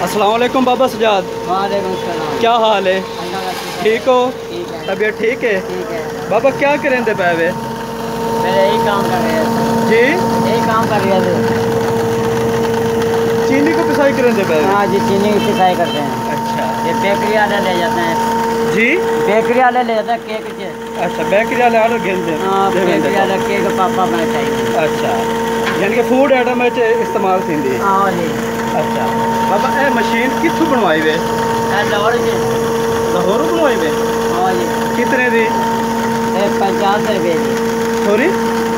अस्सलाम वालेकुम बाबा सजाद। वालेकुम सलाम। क्या हाल है? ठीक हो? ठीक है। तबीयत ठीक है? ठीक है। बाबा क्या करें दे पैवे? मैं यही काम कर रहे थे। जी यही काम कर रहे थे। चीनी को पिसाई करें दे पैवे? हाँ जी, चीनी की पिसाई करते हैं। अच्छा ये बेकरी वाले ले जाते हैं। जी, बेकरी वाले ले जाते हैं केक से। अच्छा बेकरी वाले ऑर्डर घेन दे? हाँ, बेकरी वाले केक पापा बना चाहिए। अच्छा, यानी कि फूड आइटम में इस्तेमाल थी। हाँ जी। अच्छा बाबा ए मशीन कित्थों बनवाई वे? लाहौर जी। लाहौरों बनवाई वे? हाँ जी। कितने दी? 50 रुपये की। सॉरी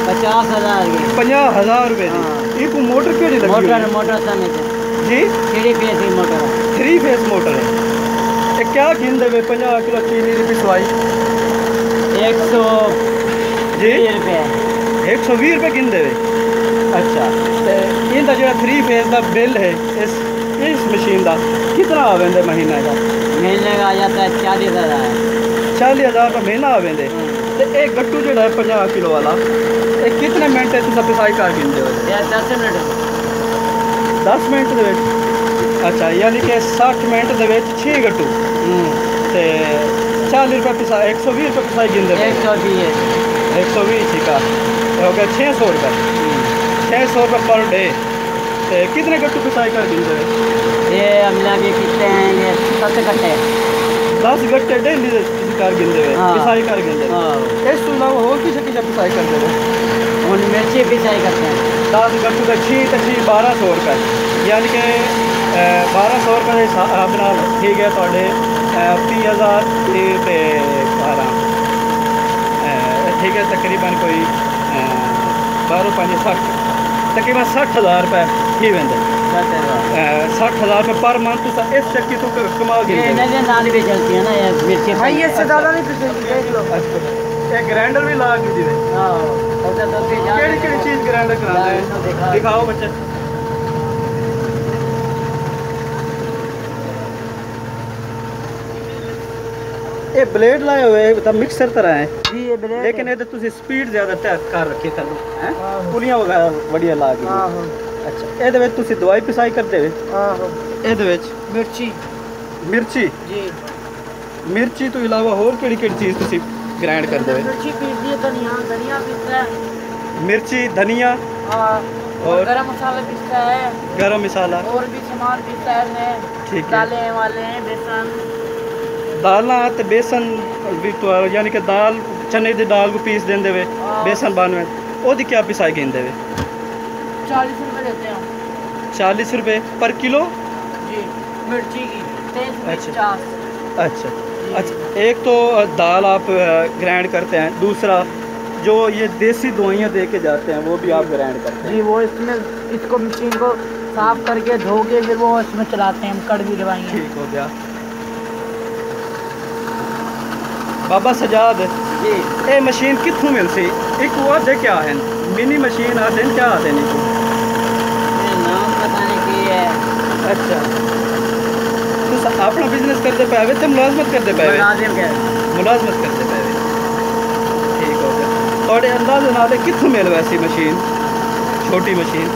50,000 की। 50,000 रुपये हाँ। दी? ये मोटर केड़ी लगी हुई है? मोटर समेत जी 3 फेस की मोटर है। 3 फेस मोटर है। ये क्या गिन देवे 50 किलो चीनी की पिसवाई? 120 जी रुपये। 120 रुपये गिन देवे। अच्छा ते इनका जो 3 फेस का बिल है इस मशीन का कितना आवेंदे महीने का? महीने का आ जाता है 40,000। 40,000 रुपये महीना आवेंदे। ते एक गट्टू जो है 50 किलो वाला ये कितने मिनट है तुम पिसाई कर गिन दे? 10 मिनट। 10 मिनट दे विच? अच्छा यानी कि 60 मिनट दे विच 6 गट्टू ते 40 रुपये पिसा 120 रुपये पिसाई गिन दे? 120। 120 ठीक है, हो गया 600 रुपये। 600 रुपये पर डे। ते कितने गट्टू पिसाई कर गिन दे? ये हमने अभी कितने हैं, ये 7 कट्टे। 10 गट्टे डेली कर गिन दे? हाँ। पिसाई कर गिन दे? हाँ। इस तो अलावा और किसे पिसाई कर दे? उन मिर्ची पिसाई करते हैं। 10 गट्टू का 6 तो 6 1200 रुपये, यानी कि 1200 रुपये के हिसाब नाल ठीक है थोड़े 30,000 ते 12 ठीक है तकरीबन कोई 12 5 60 तकरीबन 60,000 रुपये ही वेंदे। 60,000 रुपये पर मंथ इस चक्की तो कमा ये गिन नजर नाल भी चलती है ना, ये मिर्ची। भाई इससे ज़्यादा नहीं पिसेगी, देख लो। अच्छा ग्राइंडर भी ला के दी? हाँ। केड़ी चीज़ ग्राइंडर कराते हैं? दिखाओ बच्चे। ये ब्लेड लाए हुए मिक्सर तरह है जी, ये ब्लेड लेकिन ये तुम स्पीड ज़्यादा तय कर रखी थल्लों हैं, पुलियां वगैरह बढ़िया ला के। अच्छा ये दवाई पिसाई करते हुए ये मिर्ची। मिर्ची जी मिर्ची तो इलावा होर केड़ी चीज़ तुसी ग्राइंड कर दे? मिर्ची पीसती है, धनिया पीसता है। मिर्ची धनिया और गरम मसाला पीसता है। गरम मसाला और भी सामान पीसता है। ठीक है। दालें वाले हैं, बेसन। दालां ते बेसन भी तो यानी कि दाल चने की दाल को पीस देंदे वे बेसन बनवे ओदी क्या पिसाई गिनदे वे? 40 रुपये देते हैं। 40 रुपये पर किलो? जी मिर्ची की 50। अच्छा अच्छा, एक तो दाल आप ग्राइंड करते हैं, दूसरा जो ये देसी दवाइयाँ दे के जाते हैं वो भी आप ग्राइंड करते हैं? जी, वो इसमें इसको मशीन को साफ करके धो के फिर वो इसमें चलाते हैं कड़वी दवाइयाँ। ठीक हो गया। बाबा सजाद जी ये मशीन कितों मिल सी? एक वो आते क्या है मिनी मशीन आते हैं, क्या आते हैं? नाम बताने की है। अच्छा तो अपना बिजनेस करते पे तो मुलाजमत करते पे? मुलाजमत करते पे। ठीक हो गया। थोड़े अंदाजे नाल कितों मिल वैसी मशीन छोटी मशीन?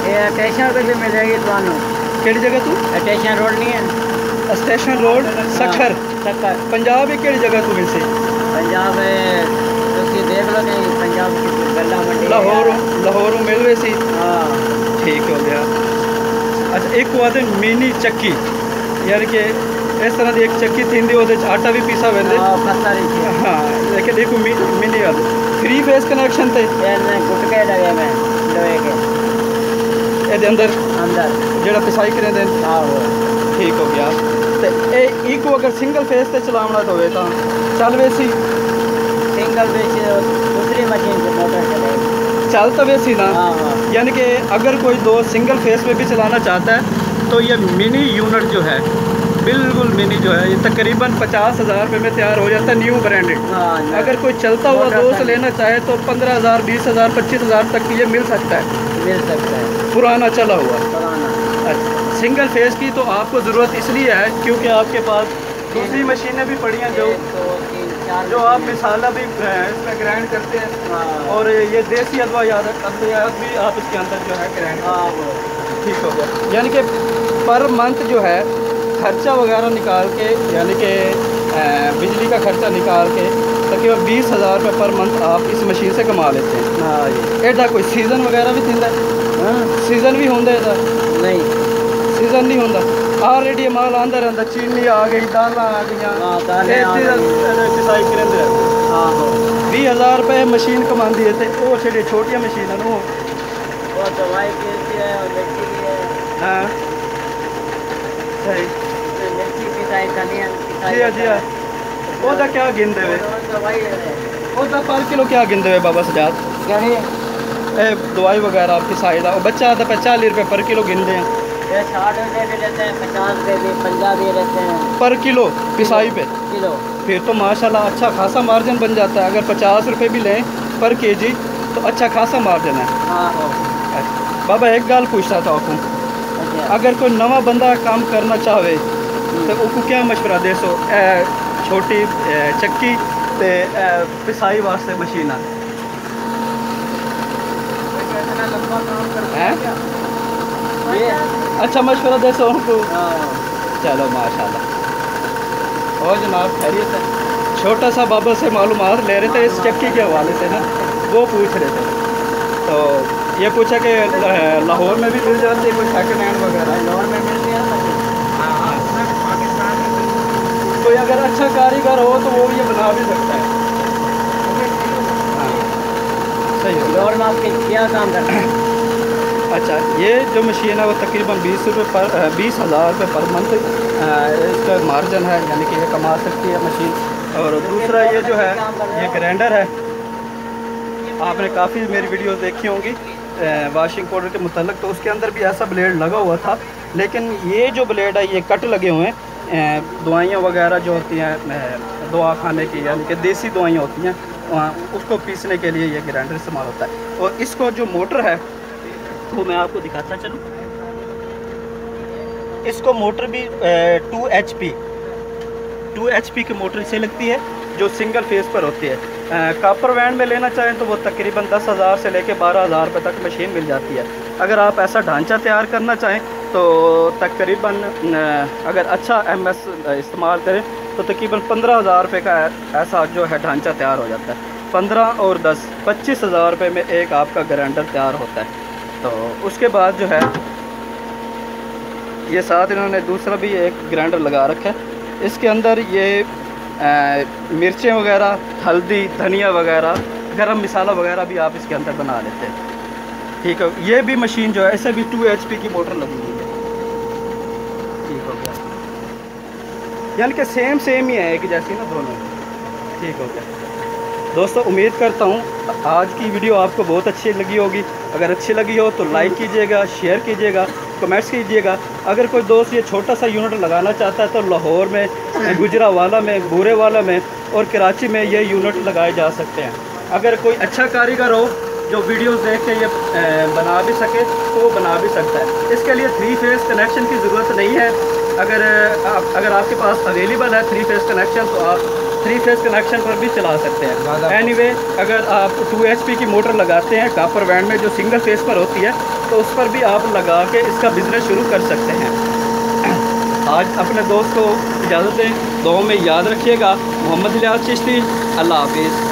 ये स्टेशन पे भी मिलेगी तुहानू। केड़ी जगह तू? स्टेशन रोड नहीं है? स्टेशन रोड सखर पंजाब है। केड़ी जगह तू मिल सी? पंजाब तुसी देख लो कि पंजाब की गल्ला मंडी लाहौर मिल वैसी? हाँ। ठीक हो गया। अच्छा एक वो आते मिनी चक्की, यानी कि इस तरह की एक चक्की थी वो आटा भी पीसा वेंदे? हाँ लेकिन एक मिनी वाले 3 फेस कनेक्शन थे गुटके लगे मैं लोहे के ये अंदर अंदर जो पिसाई करें दें। ठीक हो गया। तो एक अगर सिंगल फेस से चलावना तो चल वैसी? सिंगल फेस दूसरी मशीन से मोटर चलेगी। चल तो वैसी ना? हाँ। यानी कि अगर कोई दो सिंगल फेस में भी चलाना चाहता है तो ये मिनी यूनिट जो है बिल्कुल मिनी जो है ये तकरीबन 50,000 रुपये में तैयार हो जाता है, न्यू ब्रांडेड। अगर कोई चलता हुआ दोस्त लेना चाहे तो 15,000 20,000 25,000 तक ये मिल सकता है पुराना चला हुआ। अच्छा सिंगल फेस की तो आपको ज़रूरत इसलिए है क्योंकि आपके पास दूसरी मशीनें भी पड़ी हैं जो आप मिसाला भी इसमें ग्राइंड करते हैं और ये देसी अदवियात भी आप इसके अंदर जो है ग्राइंड। ठीक हो गया। यानी कि पर मंथ जो है खर्चा वगैरह निकाल के, यानी कि बिजली का खर्चा निकाल के तकरीबन 20,000 रुपये पर मंथ आप इस मशीन से कमा लेते हैं। हाँ जी। एडा कोई सीज़न वगैरह भी थींदा? सीज़न भी होंगे इधर? नहीं, सीज़न नहीं होंगे। ऑलरेडी माल आंदा रहता, चीनी आ गई, दाल आ गई, पिसाई करेंगे। हाँ 20,000 रुपये मशीन कमाती है। तो वो छोटी छोटिया मशीन है वो दवाई भी है और मिर्ची भी है। हाँ सही मिर्ची पिसाई, धनिया जी जी। ओदा क्या गिनते हुए? ओदा पर किलो क्या गिनते हुए बाबा सजाद? दवाई वगैरह आपकी साइड है। बच्चा आता है 40 रुपये पर किलो गिनते हैं। 60 रुपये भी लेते हैं, 50 रुपये भी, 50 भी लेते हैं पर किलो पिसाई पे। किलो। फिर तो माशाल्लाह अच्छा खासा मार्जिन बन जाता है। अगर 50 रुपये भी लें पर केजी तो अच्छा खासा मार्जिन है। हाँ बाबा एक गाल पूछता था आपको, अगर कोई नवा बंदा काम करना चाहे तो उसको क्या मशवरा दे सो? छोटी चक्की ते पिसाई वास्ते मशीन अच्छा मशवरा दे सो उनको। चलो माशाल्लाह। और जनाब खैरियत है? छोटा सा बाबा से मालूमात ले रहे थे इस चक्की के हवाले से ना, वो पूछ रहे थे। तो ये पूछा कि लाहौर में भी मिल जाती है कोई सेकंड हैंड वगैरह? लाहौर में मिल गया। कोई अगर अच्छा कारीगर हो तो वो ये बना भी सकता है। सही है। लाहौर में आपके क्या काम करते हैं? अच्छा, ये जो मशीन है वो तकरीबन 20,000 रुपये पर मंथ इसका मार्जिन है, यानी कि ये कमा सकती है मशीन। और दूसरा ये जो है ये ग्राइंडर है। आपने काफ़ी मेरी वीडियो देखी होंगी वाशिंग पाउडर के मुतल्लिक, तो उसके अंदर भी ऐसा ब्लेड लगा हुआ था। लेकिन ये जो ब्लेड है ये कट लगे हुए हैं। दवाइयाँ वगैरह जो होती हैं दवा खाने की, यानी कि देसी दवाइयाँ होती हैं, उसको पीसने के लिए ये ग्राइंडर इस्तेमाल होता है। और इसको जो मोटर है वो मैं आपको दिखाता चलूँ। इसको मोटर भी 2 HP की मोटर इसे लगती है जो सिंगल फेस पर होती है। कॉपर वैन में लेना चाहें तो वो तकरीबन 10,000 से लेके 12,000 रुपये तक मशीन मिल जाती है। अगर आप ऐसा ढांचा तैयार करना चाहें तो तकरीबन अगर अच्छा MS इस्तेमाल करें तो तकरीबन 15,000 रुपये का ऐसा जो है ढांचा तैयार हो जाता है। 15 और 10 25,000 रुपये में एक आपका ग्राइंडर तैयार होता है। तो उसके बाद जो है ये साथ इन्होंने दूसरा भी एक ग्राइंडर लगा रखा है। इसके अंदर ये मिर्चें वगैरह, हल्दी, धनिया वगैरह, गरम मसाला वगैरह भी आप इसके अंदर बना लेते हैं। ठीक है। ये भी मशीन जो है इसे भी 2 HP की मोटर लगी हुई है। ठीक हो गया, यानी कि सेम ही है, एक जैसी ना दोनों। ठीक हो गया दोस्तों, उम्मीद करता हूँ आज की वीडियो आपको बहुत अच्छी लगी होगी। अगर अच्छी लगी हो तो लाइक कीजिएगा, शेयर कीजिएगा, कमेंट्स कीजिएगा। अगर कोई दोस्त ये छोटा सा यूनिट लगाना चाहता है तो लाहौर में, गुजरावाला में, बूरेवाला में और कराची में ये यूनिट लगाए जा सकते हैं। अगर कोई अच्छा कारीगर हो जो वीडियोस देख के ये बना भी सके तो वो बना भी सकता है। इसके लिए 3 फेस कनेक्शन की ज़रूरत नहीं है। अगर आपके पास अवेलेबल है 3 फेस कनेक्शन तो आप 3 फेस कनेक्शन पर भी चला सकते हैं। एनीवे, अगर आप 2 HP की मोटर लगाते हैं कॉपर वैन में जो सिंगल फेस पर होती है तो उस पर भी आप लगा के इसका बिज़नेस शुरू कर सकते हैं। आज अपने दोस्त को इजाज़त दें, दुआ में याद रखिएगा। मोहम्मद इलियास चिश्ती, अल्लाह हाफिज़।